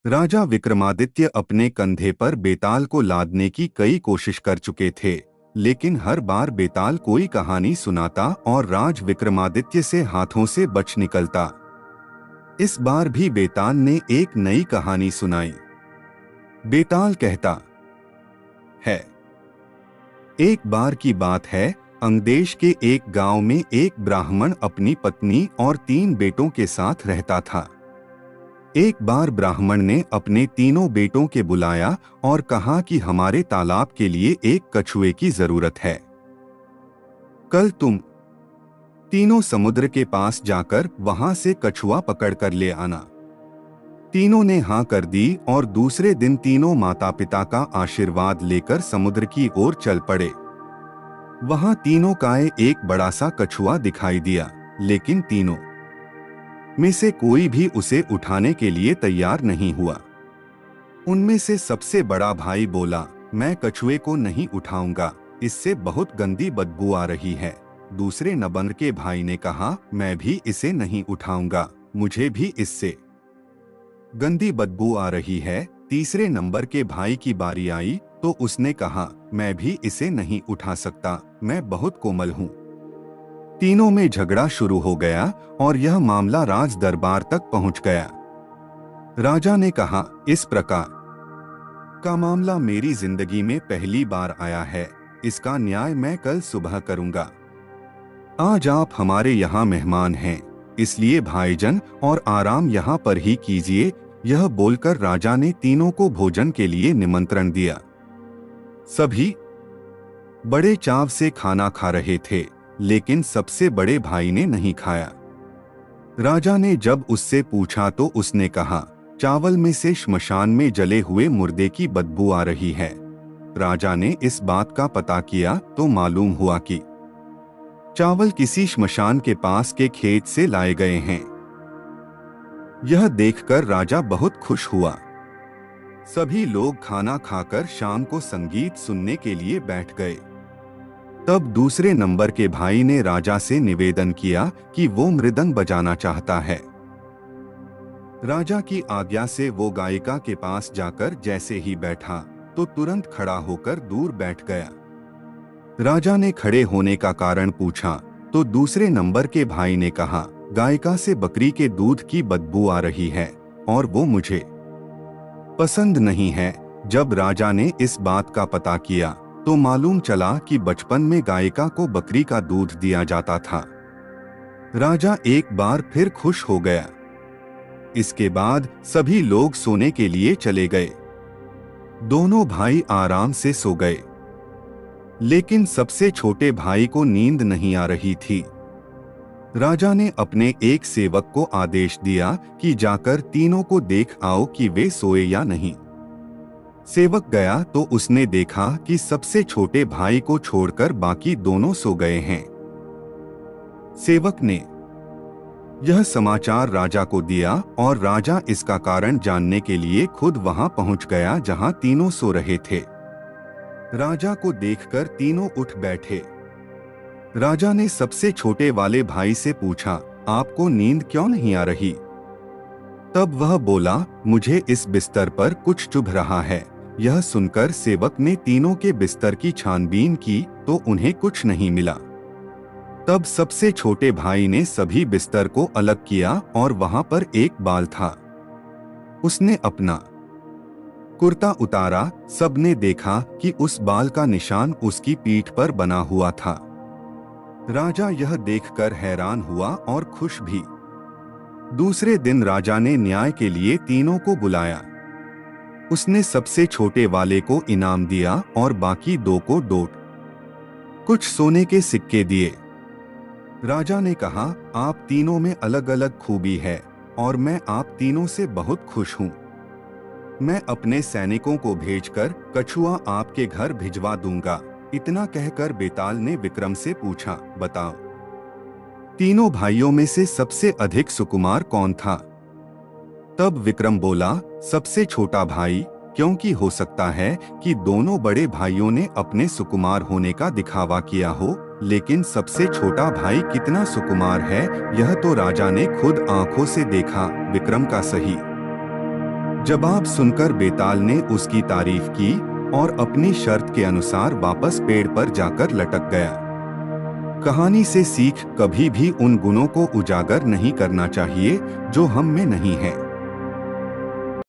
राजा विक्रमादित्य अपने कंधे पर बेताल को लादने की कई कोशिश कर चुके थे, लेकिन हर बार बेताल कोई कहानी सुनाता और राज विक्रमादित्य से हाथों से बच निकलता। इस बार भी बेताल ने एक नई कहानी सुनाई। बेताल कहता है, एक बार की बात है, अंगदेश के एक गांव में एक ब्राह्मण अपनी पत्नी और 3 बेटों के साथ रहता था। एक बार ब्राह्मण ने अपने तीनों बेटों के बुलाया और कहा कि हमारे तालाब के लिए एक कछुए की जरूरत है। कल तुम तीनों समुद्र के पास जाकर वहां से कछुआ पकड़ कर ले आना। तीनों ने हाँ कर दी और दूसरे दिन तीनों माता पिता का आशीर्वाद लेकर समुद्र की ओर चल पड़े। वहां तीनों का एक बड़ा सा कछुआ दिखाई दिया, लेकिन तीनों में से कोई भी उसे उठाने के लिए तैयार नहीं हुआ। उनमें से सबसे बड़ा भाई बोला, मैं कछुए को नहीं उठाऊंगा, इससे बहुत गंदी बदबू आ रही है। दूसरे नंबर के भाई ने कहा, मैं भी इसे नहीं उठाऊंगा, मुझे भी इससे गंदी बदबू आ रही है। तीसरे नंबर के भाई की बारी आई तो उसने कहा, मैं भी इसे नहीं उठा सकता, मैं बहुत कोमल हूँ। तीनों में झगड़ा शुरू हो गया और यह मामला राज दरबार तक पहुंच गया। राजा ने कहा, इस प्रकार का मामला मेरी जिंदगी में पहली बार आया है, इसका न्याय मैं कल सुबह करूंगा। आज आप हमारे यहाँ मेहमान हैं, इसलिए भाईजन और आराम यहाँ पर ही कीजिए। यह बोलकर राजा ने तीनों को भोजन के लिए निमंत्रण दिया। सभी बड़े चाव से खाना खा रहे थे, लेकिन सबसे बड़े भाई ने नहीं खाया। राजा ने जब उससे पूछा तो उसने कहा, चावल में से श्मशान में जले हुए मुर्दे की बदबू आ रही है। राजा ने इस बात का पता किया तो मालूम हुआ कि चावल किसी श्मशान के पास के खेत से लाए गए हैं। यह देखकर राजा बहुत खुश हुआ। सभी लोग खाना खाकर शाम को संगीत सुनने के लिए बैठ गए। तब दूसरे नंबर के भाई ने राजा से निवेदन किया कि वो मृदंग बजाना चाहता है। राजा की आज्ञा से वो गायिका के पास जाकर जैसे ही बैठा तो तुरंत खड़ा होकर दूर बैठ गया। राजा ने खड़े होने का कारण पूछा तो दूसरे नंबर के भाई ने कहा, गायिका से बकरी के दूध की बदबू आ रही है और वो मुझे पसंद नहीं है। जब राजा ने इस बात का पता किया तो मालूम चला कि बचपन में गायिका को बकरी का दूध दिया जाता था। राजा एक बार फिर खुश हो गया। इसके बाद सभी लोग सोने के लिए चले गए। दोनों भाई आराम से सो गए, लेकिन सबसे छोटे भाई को नींद नहीं आ रही थी। राजा ने अपने एक सेवक को आदेश दिया कि जाकर तीनों को देख आओ कि वे सोए या नहीं। सेवक गया तो उसने देखा कि सबसे छोटे भाई को छोड़कर बाकी दोनों सो गए हैं। सेवक ने यह समाचार राजा को दिया और राजा इसका कारण जानने के लिए खुद वहां पहुंच गया जहां तीनों सो रहे थे। राजा को देखकर तीनों उठ बैठे। राजा ने सबसे छोटे वाले भाई से पूछा, आपको नींद क्यों नहीं आ रही? तब वह बोला, मुझे इस बिस्तर पर कुछ चुभ रहा है। यह सुनकर सेवक ने तीनों के बिस्तर की छानबीन की तो उन्हें कुछ नहीं मिला। तब सबसे छोटे भाई ने सभी बिस्तर को अलग किया और वहां पर एक बाल था। उसने अपना कुर्ता उतारा। सबने देखा कि उस बाल का निशान उसकी पीठ पर बना हुआ था। राजा यह देखकर हैरान हुआ और खुश भी। दूसरे दिन राजा ने न्याय के लिए तीनों को बुलाया। उसने सबसे छोटे वाले को इनाम दिया और बाकी दो को डोट कुछ सोने के सिक्के दिए। राजा ने कहा, आप तीनों में अलग अलग खूबी है और मैं आप तीनों से बहुत खुश हूँ। मैं अपने सैनिकों को भेजकर कछुआ आपके घर भिजवा दूंगा। इतना कहकर बेताल ने विक्रम से पूछा, बताओ, तीनों भाइयों में से सबसे अधिक सुकुमार कौन था? तब विक्रम बोला, सबसे छोटा भाई, क्योंकि हो सकता है कि दोनों बड़े भाइयों ने अपने सुकुमार होने का दिखावा किया हो, लेकिन सबसे छोटा भाई कितना सुकुमार है यह तो राजा ने खुद आंखों से देखा। विक्रम का सही जवाब सुनकर बेताल ने उसकी तारीफ की और अपनी शर्त के अनुसार वापस पेड़ पर जाकर लटक गया। कहानी से सीख, कभी भी उन गुणों को उजागर नहीं करना चाहिए जो हम में नहीं है।